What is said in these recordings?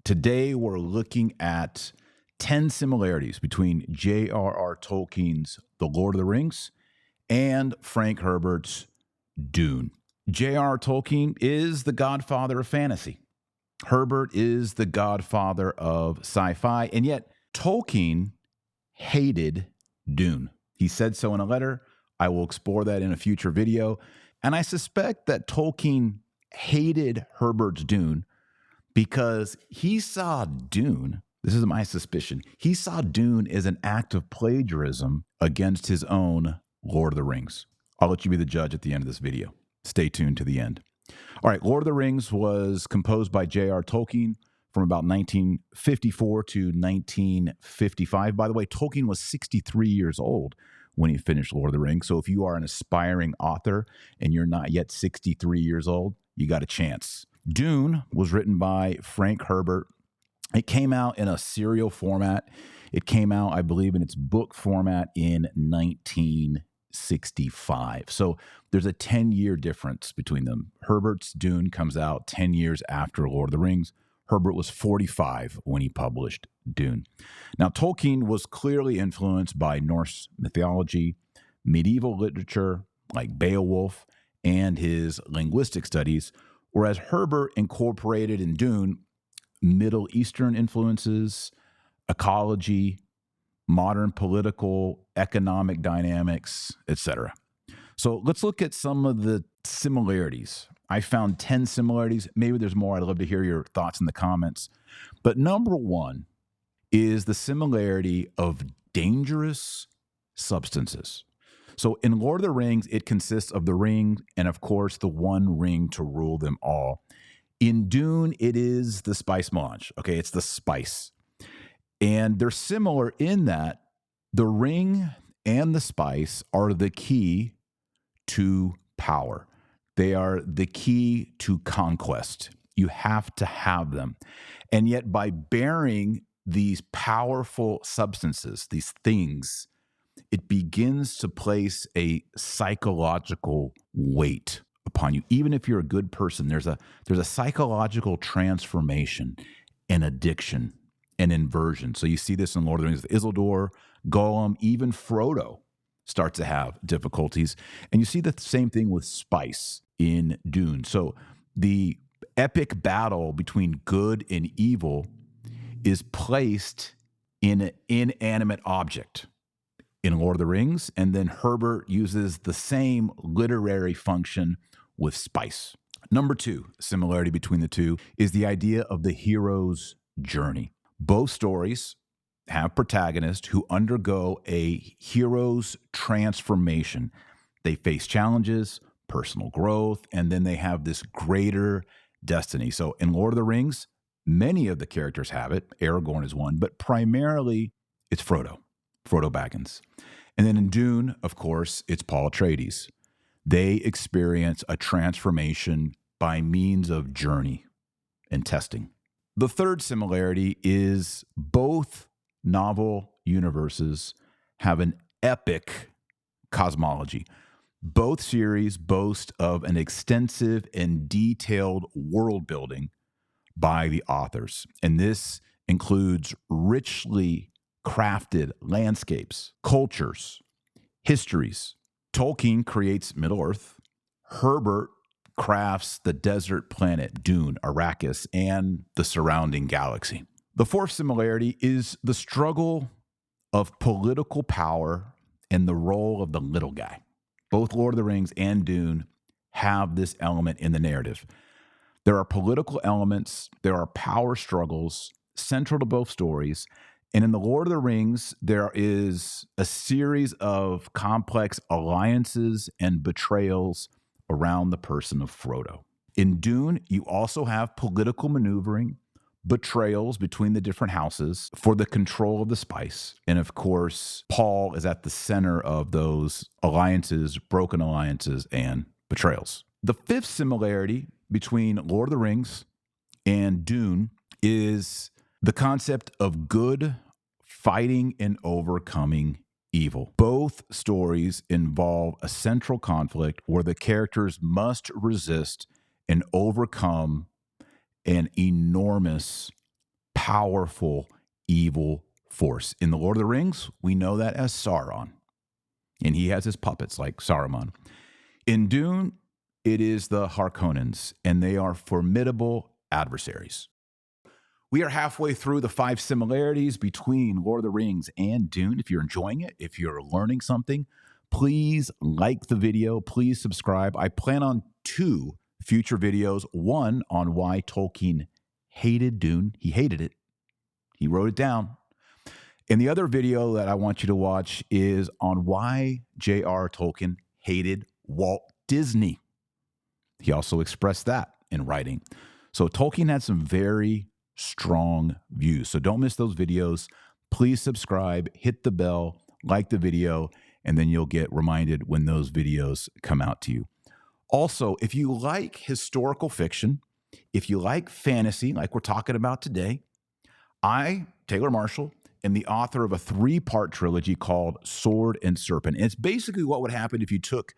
Today, we're looking at 10 similarities between J.R.R. Tolkien's The Lord of the Rings and Frank Herbert's Dune. J.R.R. Tolkien is the godfather of fantasy. Herbert is the godfather of sci-fi, and yet Tolkien hated Dune. He said so in a letter. I will explore that in a future video. And I suspect that Tolkien hated Herbert's Dune because he saw Dune, this is my suspicion, he saw Dune as an act of plagiarism against his own Lord of the Rings. I'll let you be the judge at the end of this video. Stay tuned to the end. All right, Lord of the Rings was composed by J.R. Tolkien from about 1954 to 1955. By the way, Tolkien was 63 years old when he finished Lord of the Rings. So if you are an aspiring author and you're not yet 63 years old, you got a chance. Dune was written by Frank Herbert. It came out in a serial format. It came out, I believe, in its book format in 1965. So there's a 10-year difference between them. Herbert's Dune comes out 10 years after Lord of the Rings. Herbert was 45 when he published Dune. Now, Tolkien was clearly influenced by Norse mythology, medieval literature like Beowulf, and his linguistic studies, whereas Herbert incorporated in Dune Middle Eastern influences, ecology, modern political, economic dynamics, etc. So let's look at some of the similarities. I found 10 similarities. Maybe there's more. I'd love to hear your thoughts in the comments. But number one is the similarity of dangerous substances. So in Lord of the Rings, it consists of the ring and, of course, the one ring to rule them all. In Dune, it is the spice melange. Okay, it's the spice. And they're similar in that the ring and the spice are the key to power. They are the key to conquest. You have to have them. And yet by bearing these powerful substances, these things, it begins to place a psychological weight upon you. Even if you're a good person, there's a psychological transformation and addiction and inversion. So you see this in Lord of the Rings with Isildur, Gollum, even Frodo starts to have difficulties. And you see the same thing with spice in Dune. So the epic battle between good and evil is placed in an inanimate object in Lord of the Rings, and then Herbert uses the same literary function with spice. Number two, similarity between the two is the idea of the hero's journey. Both stories have protagonists who undergo a hero's transformation. They face challenges, personal growth, and then they have this greater destiny. So in Lord of the Rings, many of the characters have it. Aragorn is one, but primarily it's Frodo Baggins. And then in Dune, of course, it's Paul Atreides. They experience a transformation by means of journey and testing. The third similarity is both novel universes have an epic cosmology. Both series boast of an extensive and detailed world building by the authors. And this includes richly crafted landscapes, cultures, histories. Tolkien creates Middle-earth. Herbert crafts the desert planet Dune, Arrakis, and the surrounding galaxy. The fourth similarity is the struggle of political power and the role of the little guy. Both Lord of the Rings and Dune have this element in the narrative. There are political elements, there are power struggles central to both stories. And in The Lord of the Rings, there is a series of complex alliances and betrayals around the person of Frodo. In Dune, you also have political maneuvering, betrayals between the different houses for the control of the spice. And of course, Paul is at the center of those alliances, broken alliances, and betrayals. The fifth similarity between Lord of the Rings and Dune is the concept of good fighting and overcoming evil. Both stories involve a central conflict where the characters must resist and overcome an enormous powerful evil force. In The Lord of the Rings, we know that as Sauron, and he has his puppets like Saruman. In Dune, it is the Harkonnens, and they are formidable adversaries. We are halfway through the 5 similarities between Lord of the Rings and Dune. If you're enjoying it, if you're learning something, please like the video. Please subscribe. I plan on 2 future videos. One on why Tolkien hated Dune. He hated it. He wrote it down. And the other video that I want you to watch is on why J.R. Tolkien hated Walt Disney. He also expressed that in writing. So Tolkien had some very strong views. So don't miss those videos. Please subscribe, hit the bell, like the video, and then you'll get reminded when those videos come out to you. Also, if you like historical fiction, if you like fantasy, like we're talking about today, I, Taylor Marshall, am the author of a 3-part trilogy called Sword and Serpent. And it's basically what would happen if you took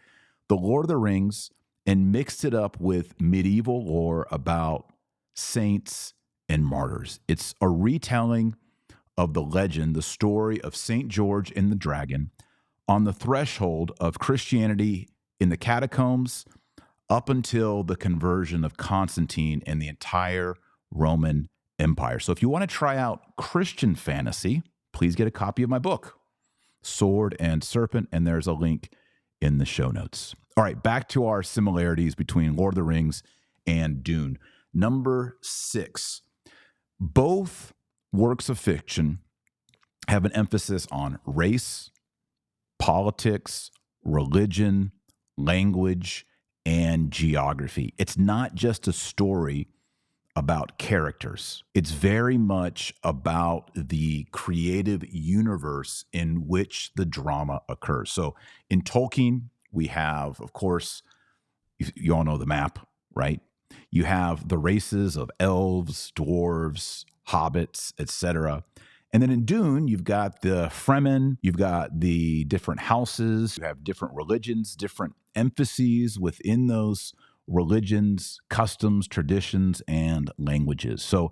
The Lord of the Rings and mixed it up with medieval lore about saints and martyrs. It's a retelling of the legend, the story of St. George and the Dragon on the threshold of Christianity in the catacombs up until the conversion of Constantine and the entire Roman Empire. So if you want to try out Christian fantasy, please get a copy of my book, Sword and Serpent, and there's a link in the show notes. All right, back to our similarities between Lord of the Rings and Dune. Number 6, both works of fiction have an emphasis on race, politics, religion, language, and geography. It's not just a story about characters. It's very much about the creative universe in which the drama occurs. So in Tolkien, we have, of course, you all know the map, right? You have the races of elves, dwarves, hobbits, etc. And then in Dune, you've got the Fremen, you've got the different houses, you have different religions, different emphases within those religions, customs, traditions, and languages. So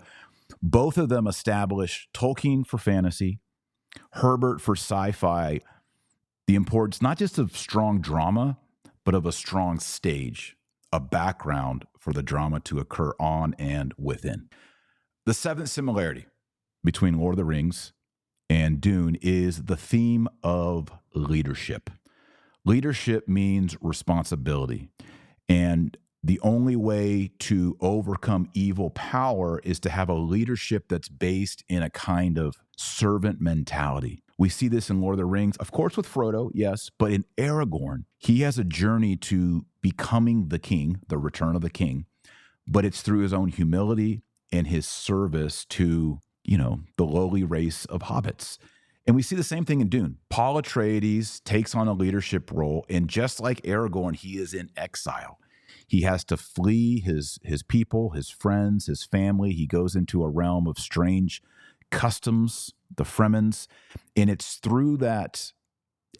both of them establish Tolkien for fantasy, Herbert for sci-fi, the importance not just of strong drama, but of a strong stage, a background for the drama to occur on and within. The 7th similarity between Lord of the Rings and Dune is the theme of leadership. Leadership means responsibility. And the only way to overcome evil power is to have a leadership that's based in a kind of servant mentality. We see this in Lord of the Rings, of course, with Frodo, yes, but in Aragorn, he has a journey to becoming the king, the return of the king, but it's through his own humility and his service to, the lowly race of hobbits. And we see the same thing in Dune. Paul Atreides takes on a leadership role, and just like Aragorn, he is in exile. He has to flee his people, his friends, his family. He goes into a realm of strange customs, the Fremens, and it's through that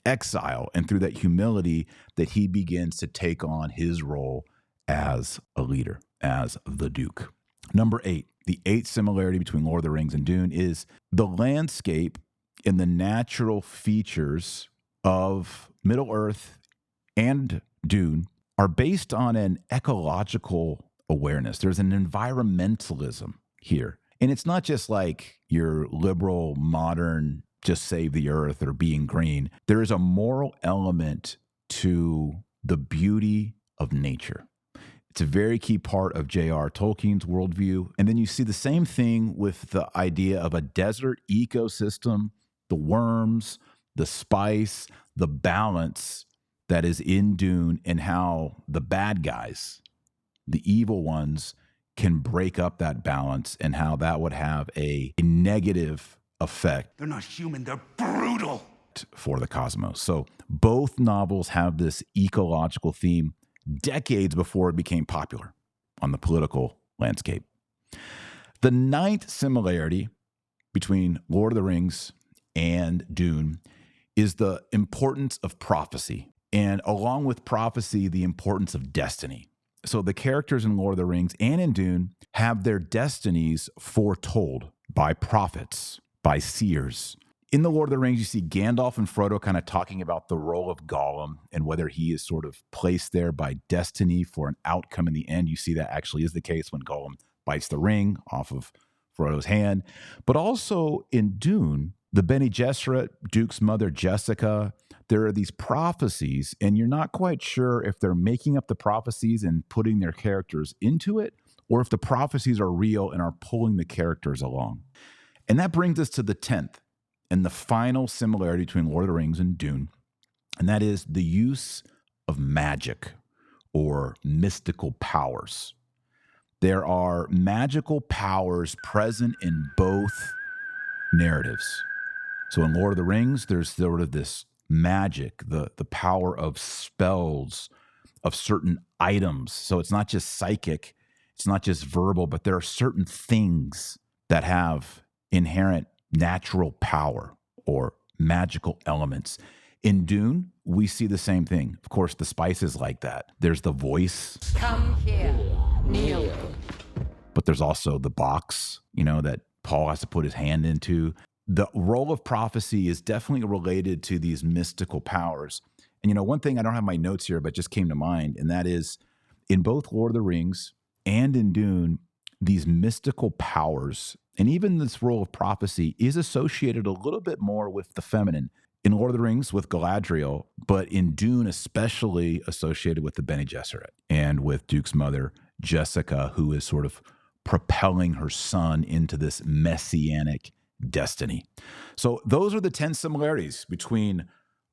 exile and through that humility that he begins to take on his role as a leader, as the Duke. Number 8, the 8th similarity between Lord of the Rings and Dune is the landscape and the natural features of Middle-earth and Dune are based on an ecological awareness. There's an environmentalism here. And it's not just like your liberal, modern, just save the earth or being green. There is a moral element to the beauty of nature. It's a very key part of J.R. Tolkien's worldview. And then you see the same thing with the idea of a desert ecosystem, the worms, the spice, the balance that is in Dune, and how the bad guys, the evil ones, can break up that balance and how that would have a negative effect. They're not human, they're brutal. For the cosmos. So both novels have this ecological theme decades before it became popular on the political landscape. The 9th similarity between Lord of the Rings and Dune is the importance of prophecy, and along with prophecy, the importance of destiny. So the characters in Lord of the Rings and in Dune have their destinies foretold by prophets, by seers. In The Lord of the Rings, you see Gandalf and Frodo kind of talking about the role of Gollum and whether he is sort of placed there by destiny for an outcome in the end. You see that actually is the case when Gollum bites the ring off of Frodo's hand. But also in Dune, the Bene Gesserit, Duke's mother, Jessica, there are these prophecies, and you're not quite sure if they're making up the prophecies and putting their characters into it, or if the prophecies are real and are pulling the characters along. And that brings us to the 10th and the final similarity between Lord of the Rings and Dune, and that is the use of magic or mystical powers. There are magical powers present in both narratives. So in Lord of the Rings, there's sort of this magic, the power of spells, of certain items. So it's not just psychic, it's not just verbal, but there are certain things that have inherent natural power or magical elements. In Dune, we see the same thing. Of course, the spice is like that. There's the voice. Come here, kneel. But there's also the box, that Paul has to put his hand into. The role of prophecy is definitely related to these mystical powers. And, one thing, I don't have my notes here, but just came to mind, and that is in both Lord of the Rings and in Dune, these mystical powers, and even this role of prophecy is associated a little bit more with the feminine. In Lord of the Rings with Galadriel, but in Dune especially associated with the Bene Gesserit and with Duke's mother, Jessica, who is sort of propelling her son into this messianic destiny. So those are the 10 similarities between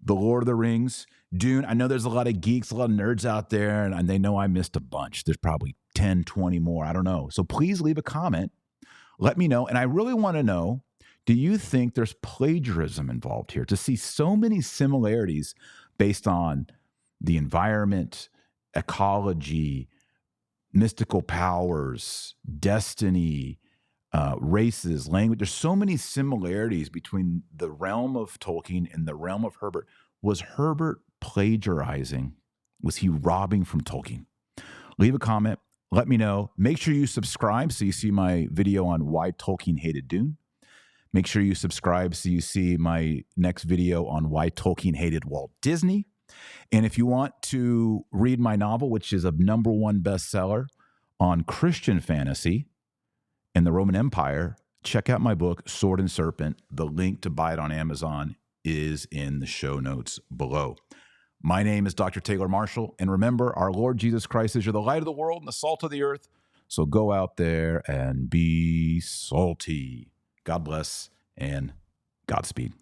the Lord of the Rings, Dune. I know there's a lot of geeks, a lot of nerds out there, and they know I missed a bunch. There's probably 10, 20 more. I don't know. So please leave a comment. Let me know. And I really want to know, do you think there's plagiarism involved here? To see so many similarities based on the environment, ecology, mystical powers, destiny, races, language. There's so many similarities between the realm of Tolkien and the realm of Herbert. Was Herbert plagiarizing? Was he robbing from Tolkien? Leave a comment. Let me know. Make sure you subscribe so you see my video on why Tolkien hated Dune. Make sure you subscribe so you see my next video on why Tolkien hated Walt Disney. And if you want to read my novel, which is a #1 bestseller on Christian fantasy and the Roman Empire, check out my book, Sword and Serpent. The link to buy it on Amazon is in the show notes below. My name is Dr. Taylor Marshall. And remember, our Lord Jesus Christ is you're the light of the world and the salt of the earth. So go out there and be salty. God bless and Godspeed.